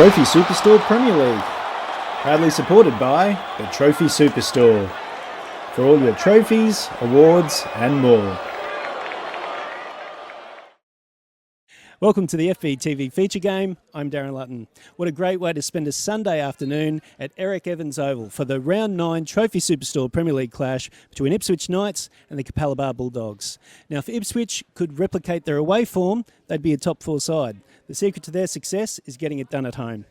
Trophy Superstore Premier League. Proudly supported by the Trophy Superstore. For all your trophies, awards and more. Welcome to the FBTV feature game. I'm Darren Lutton. What a great way to spend a Sunday afternoon at Eric Evans Oval for the Round 9 Trophy Superstore Premier League clash between Ipswich Knights and the Capalaba Bulldogs. Now, if Ipswich could replicate their away form, they'd be a top 4 side. The secret to their success is getting it done at home.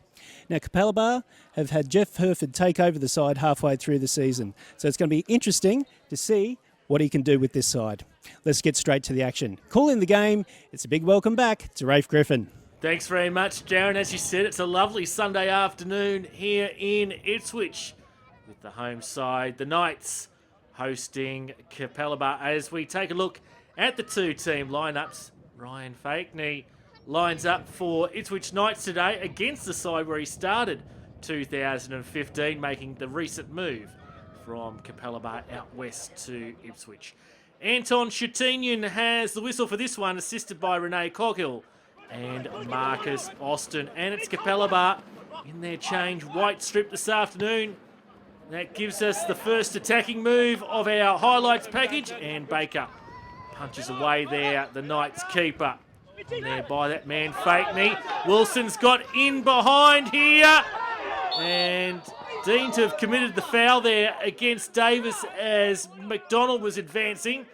Now, Capalaba have had Jeff Herford take over the side halfway through the season, so it's going to be interesting to see what he can do with this side. Let's get straight to the action. Calling the game, it's a big welcome back to Rafe Griffin. Thanks very much, Darren. As you said, it's a lovely Sunday afternoon here in Ipswich with the home side, the Knights, hosting Capalaba. As we take a look at the two team lineups, Ryan Fakeney lines up for Ipswich Knights today against the side where he started 2015, making the recent move from Capalaba out west to Ipswich. Anton Shatinian has the whistle for this one, assisted by Renee Coghill and Marcus Austin. And it's Capalaba in their change white strip this afternoon. That gives us the first attacking move of our highlights package, and Baker punches away there, the Knights keeper. And there by that man, Fakeney. Wilson's got in behind here, and deemed to have committed the foul there against Davis as McDonald was advancing.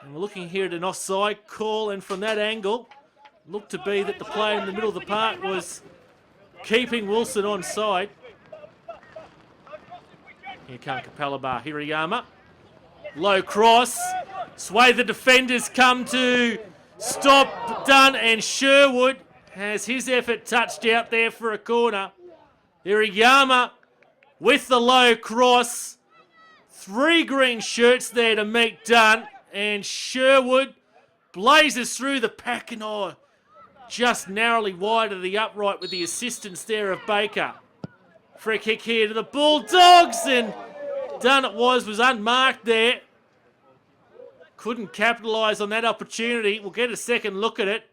And we're looking here at an offside call, and from that angle, looked to be that the player in the middle of the park was keeping Wilson onside. Here come Capalaba, Hirayama. Low cross. Sway the defenders come to stop Dunn, and Sherwood has his effort touched out there for a corner. Hirayama with the low cross. 3 green shirts there to meet Dunn, and Sherwood blazes through the pack and just narrowly wide of the upright with the assistance there of Baker. Free kick here to the Bulldogs, and Dunn it was unmarked there. Couldn't capitalise on that opportunity. We'll get a second look at it.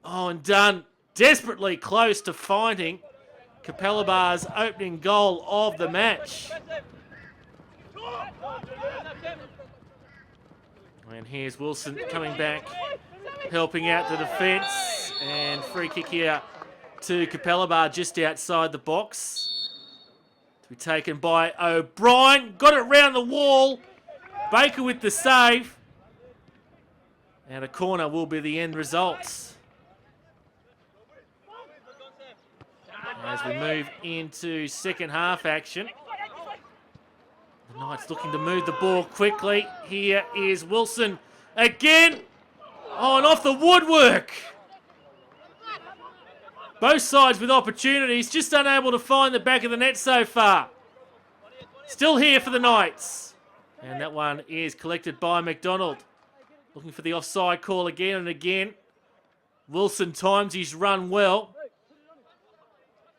Oh, and Dunn desperately close to finding Capalaba's opening goal of the match. And here's Wilson coming back, helping out the defence. And free kick here to Capalaba just outside the box. To be taken by O'Brien. Got it round the wall. Baker with the save. And a corner will be the end results. As we move into second half action. The Knights looking to move the ball quickly. Here is Wilson again. Oh, and off the woodwork. Both sides with opportunities, just unable to find the back of the net so far. Still here for the Knights. And that one is collected by McDonald. Looking for the offside call again and again. Wilson times his run well.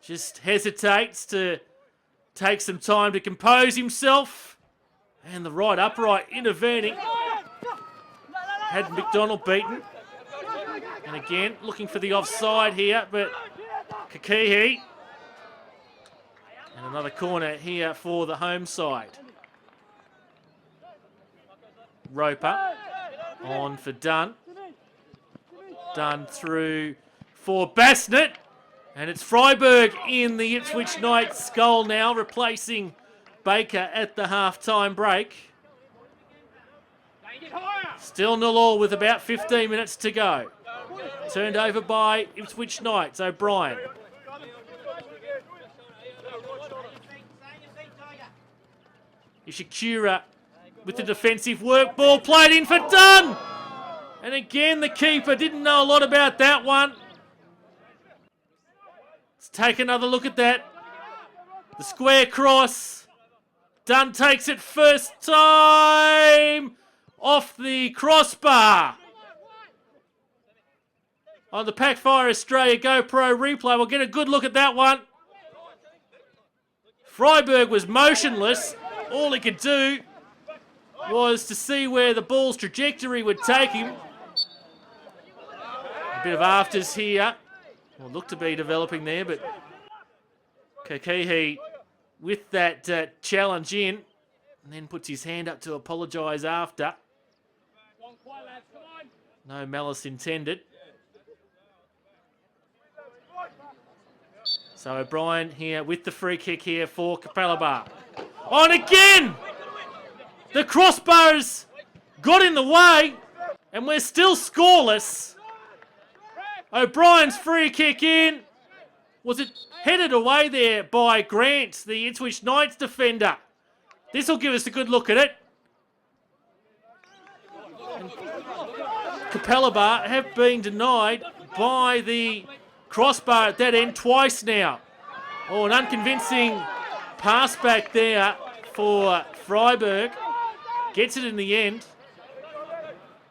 Just hesitates to take some time to compose himself. And the right upright intervening. Had McDonald beaten. And again, looking for the offside here, but Kakihi. And another corner here for the home side. Roper on for Dunn. Dunn through for Basnett. And it's Freiberg in the Ipswich Knights goal now, replacing Baker at the half-time break. Still 0-0 with about 15 minutes to go. Turned over by Ipswich Knights, O'Brien. Ishikura with the defensive work. Ball played in for Dunn. And again, the keeper didn't know a lot about that one. Let's take another look at that. The square cross. Dunn takes it first time off the crossbar. On the Packfire Australia GoPro replay, we'll get a good look at that one. Freiberg was motionless. All he could do was to see where the ball's trajectory would take him. A bit of afters here. Well, looked to be developing there, but Kokihi with that challenge in, and then puts his hand up to apologise after. No malice intended. So O'Brien here with the free kick here for Capalaba. On again! The crossbars got in the way, and we're still scoreless. O'Brien's free kick in. Was it headed away there by Grant, the Ipswich Knights defender? This will give us a good look at it. And Capalaba have been denied by the crossbar at that end twice now. Oh, an unconvincing pass back there for Freiberg. Gets it in the end.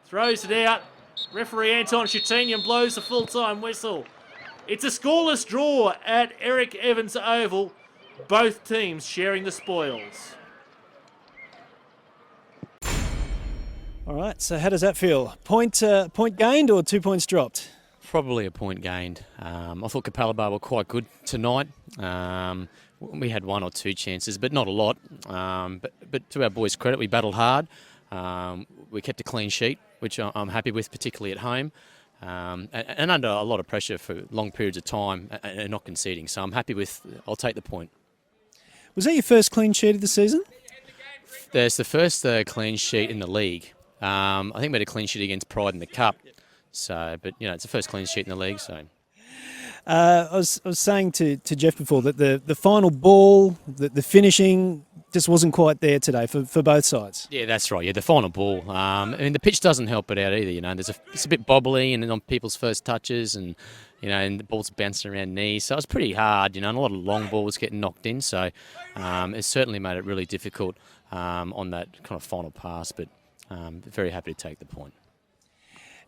Throws it out. Referee Anton Shatinian blows the full-time whistle. It's a scoreless draw at Eric Evans Oval. Both teams sharing the spoils. All right, so how does that feel? Point gained or 2 points dropped? Probably a point gained. I thought Capalaba were quite good tonight. We had one or two chances, but not a lot. But to our boys' credit, we battled hard. We kept a clean sheet, which I'm happy with, particularly at home. And under a lot of pressure for long periods of time and not conceding. So I'm happy with, I'll take the point. Was that your first clean sheet of the season? There's the first clean sheet in the league. I think we had a clean sheet against Pride in the Cup. So, but it's the first clean sheet in the league. So, I was saying to Jeff before that the final ball, the finishing just wasn't quite there today for both sides. Yeah, that's right. Yeah, the final ball. I mean, the pitch doesn't help it out either. It's a bit bobbly and on people's first touches, and and the ball's bouncing around knees. So it's pretty hard. And a lot of long balls getting knocked in. So, it certainly made it really difficult on that kind of final pass. But very happy to take the point.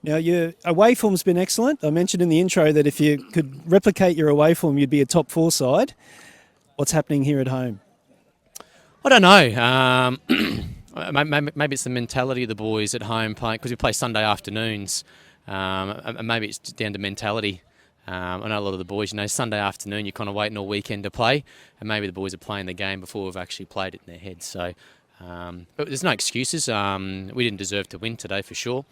Now, your away form's been excellent. I mentioned in the intro that if you could replicate your away form, you'd be a top 4 side. What's happening here at home? I don't know. Maybe it's the mentality of the boys at home playing, because we play Sunday afternoons. Maybe it's down to mentality. I know a lot of the boys, Sunday afternoon, you're kind of waiting all weekend to play, and maybe the boys are playing the game before we've actually played it in their heads. So, but there's no excuses. We didn't deserve to win today for sure.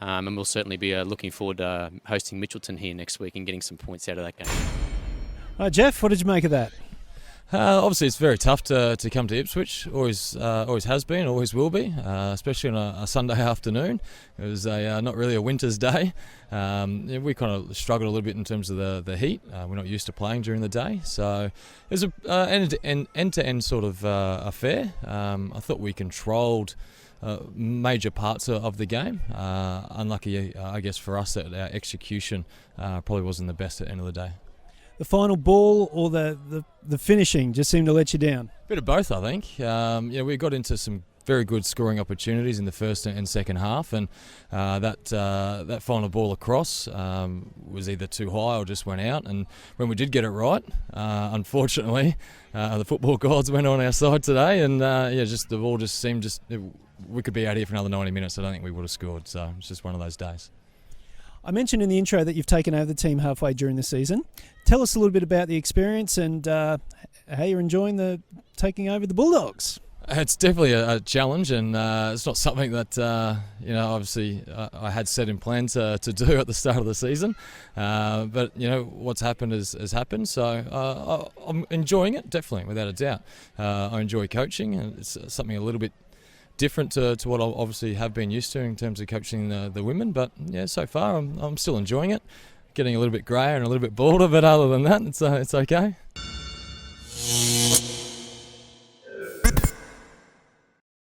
And we'll certainly be looking forward to hosting Mitchelton here next week and getting some points out of that game. Jeff, what did you make of that? Obviously, it's very tough to come to Ipswich. Always has been, always will be, especially on a Sunday afternoon. It was not really a winter's day. We kind of struggled a little bit in terms of the heat. We're not used to playing during the day, so it was an end-to-end sort of affair. I thought we controlled major parts of the game. Unlucky, I guess, for us that our execution probably wasn't the best at the end of the day. The final ball or the finishing just seemed to let you down? Bit of both, I think. We got into some very good scoring opportunities in the first and second half, and that final ball across was either too high or just went out. And when we did get it right, unfortunately, the football gods went on our side today, and just the ball just seemed we could be out here for another 90 minutes. I don't think we would have scored. So it's just one of those days. I mentioned in the intro that you've taken over the team halfway during the season. Tell us a little bit about the experience and how you're enjoying taking over the Bulldogs. It's definitely a challenge, and it's not something that obviously I had set in plan to do at the start of the season. But what's happened has happened. So I'm enjoying it, definitely, without a doubt. I enjoy coaching, and it's something a little bit different to what I obviously have been used to in terms of coaching the women. But so far I'm still enjoying it. Getting a little bit greyer and a little bit bolder, but other than that, it's okay.